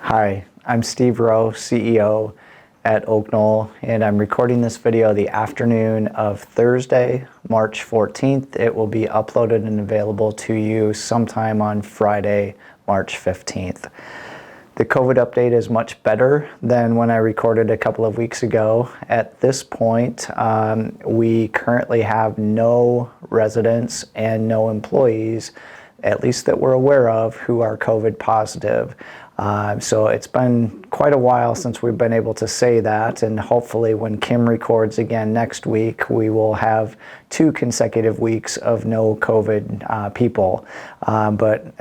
Hi, I'm Steve Rowe, CEO at Oaknoll, and I'm recording this video the afternoon of Thursday, March 14th. It will be uploaded and available to you sometime on Friday, March 15th. The COVID update is much better than when I recorded a couple of weeks ago. At this point, we currently have no residents and no employees, at least that we're aware of, who are COVID positive. So it's been quite a while since we've been able to say that, and hopefully when Kim records again next week, we will have 2 consecutive weeks of no COVID people. But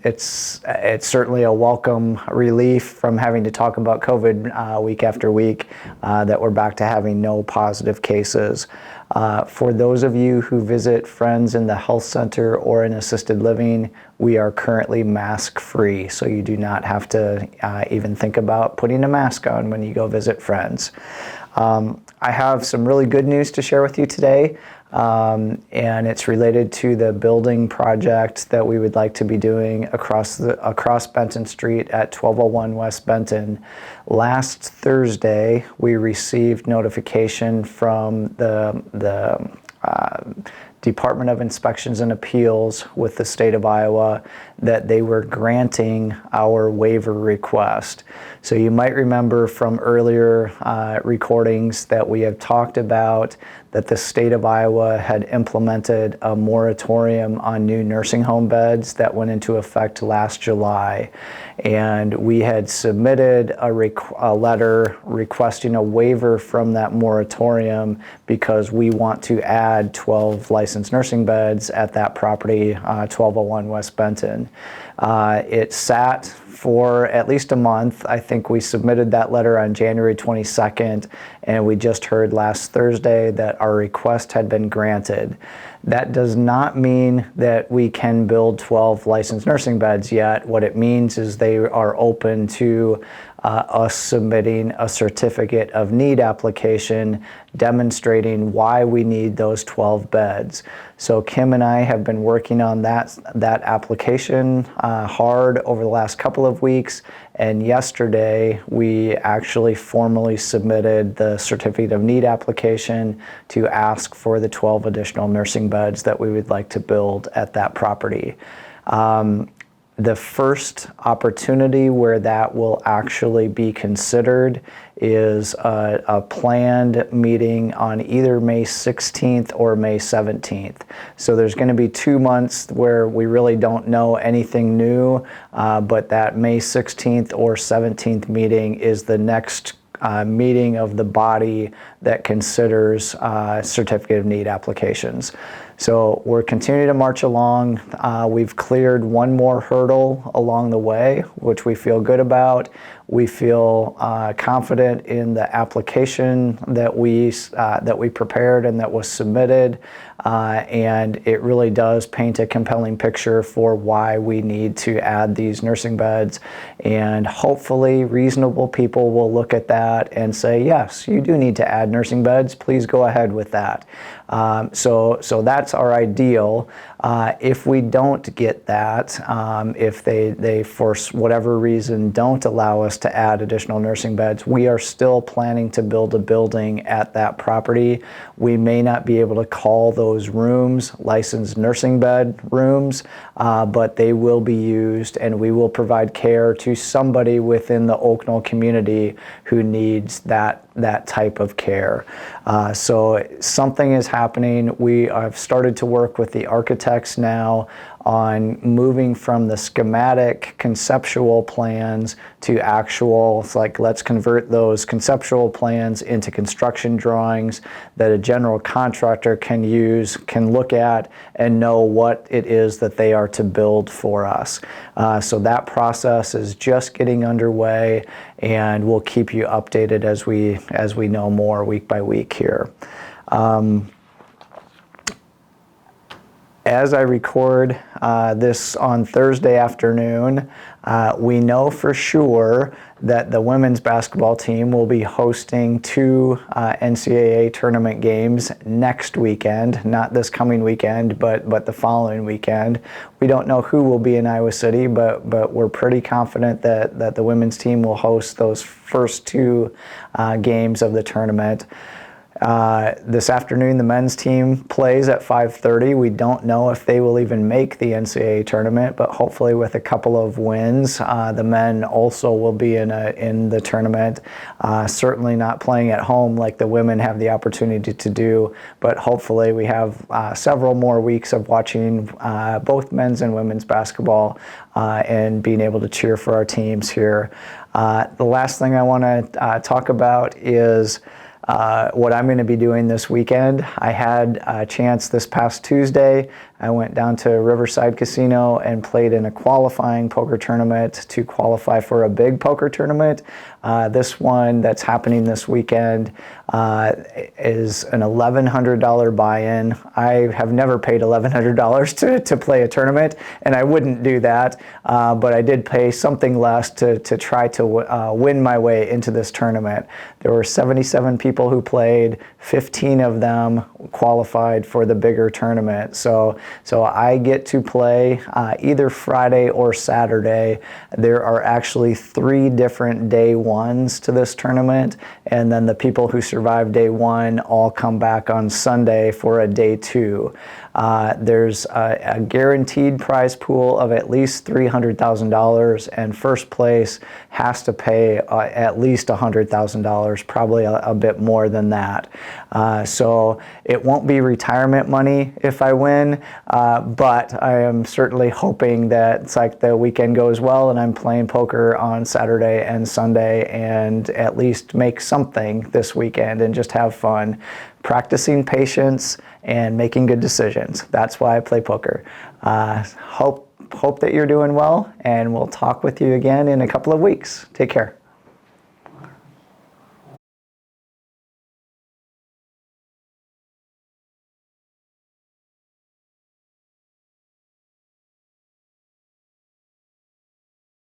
it's certainly a welcome relief from having to talk about COVID week after week, that we're back to having no positive cases. For those of you who visit friends in the health center or in assisted living, we are currently mask free, so you do not have to even think about putting a mask on when you go visit friends. I have some really good news to share with you today, and it's related to the building project that we would like to be doing across Benton Street at 1201 West Benton. Last Thursday, we received notification from the Department of Inspections and Appeals with the state of Iowa that they were granting our waiver request. So you might remember from earlier recordings that we have talked about that the state of Iowa had implemented a moratorium on new nursing home beds that went into effect last July. And we had submitted a letter requesting a waiver from that moratorium because we want to add 12 licensed nursing beds at that property, 1201 West Benton. It sat for at least a month. I think we submitted that letter on January 22nd, and we just heard last Thursday that our request had been granted. That does not mean that we can build 12 licensed nursing beds yet. What it means is they are open to us submitting a certificate of need application demonstrating why we need those 12 beds. So Kim and I have been working on that application hard over the last couple of weeks, and yesterday we actually formally submitted the certificate of need application to ask for the 12 additional nursing beds that we would like to build at that property. The first opportunity where that will actually be considered is a planned meeting on either May 16th or May 17th. So there's going to be 2 months where we really don't know anything new, but that May 16th or 17th meeting is the next meeting of the body that considers certificate of need applications. So we're continuing to march along. We've cleared one more hurdle along the way, which we feel good about. We feel confident in the application that we prepared and that was submitted, and it really does paint a compelling picture for why we need to add these nursing beds. And hopefully reasonable people will look at that and say, yes, you do need to add nursing beds. Please go ahead with that. So that's our ideal. If we don't get that, if they for whatever reason don't allow us to add additional nursing beds, we are still planning to build a building at that property. We may not be able to call those rooms licensed nursing bed rooms, but they will be used, and we will provide care to somebody within the Oaknoll community who needs that type of care. So something is happening. We have started to work with the architects now on moving from the schematic conceptual plans to actual, it's like, let's convert those conceptual plans into construction drawings that a general contractor can look at and know what it is that they are to build for us. So that process is just getting underway, and we'll keep you updated as we know more week by week here. As I record this on Thursday afternoon, we know for sure that the women's basketball team will be hosting 2 NCAA tournament games next weekend, not this coming weekend, but the following weekend. We don't know who will be in Iowa City, but we're pretty confident that the women's team will host those first 2 games of the tournament. This afternoon, the men's team plays at 5:30. We don't know if they will even make the NCAA tournament, but hopefully with a couple of wins, the men also will be in the tournament. Certainly not playing at home like the women have the opportunity to do, but hopefully we have several more weeks of watching both men's and women's basketball and being able to cheer for our teams here. The last thing I want to talk about is what I'm going to be doing this weekend. I had a chance this past Tuesday. I went down to Riverside Casino and played in a qualifying poker tournament to qualify for a big poker tournament. This one that's happening this weekend is an $1,100 buy-in. I have never paid $1,100 to play a tournament, and I wouldn't do that, but I did pay something less to try to win my way into this tournament. There were 77 people who played, 15 of them qualified for the bigger tournament. So I get to play either Friday or Saturday. There are actually 3 different day ones to this tournament, and then the people who survive day 1 all come back on Sunday for a day 2. There's a guaranteed prize pool of at least $300,000, and first place has to pay at least $100,000, probably a bit more than that. So it won't be retirement money if I win, but I am certainly hoping that it's like the weekend goes well and I'm playing poker on Saturday and Sunday and at least make something this weekend and just have fun. Practicing patience and making good decisions. That's why I play poker. Hope that you're doing well, and we'll talk with you again in a couple of weeks. Take care.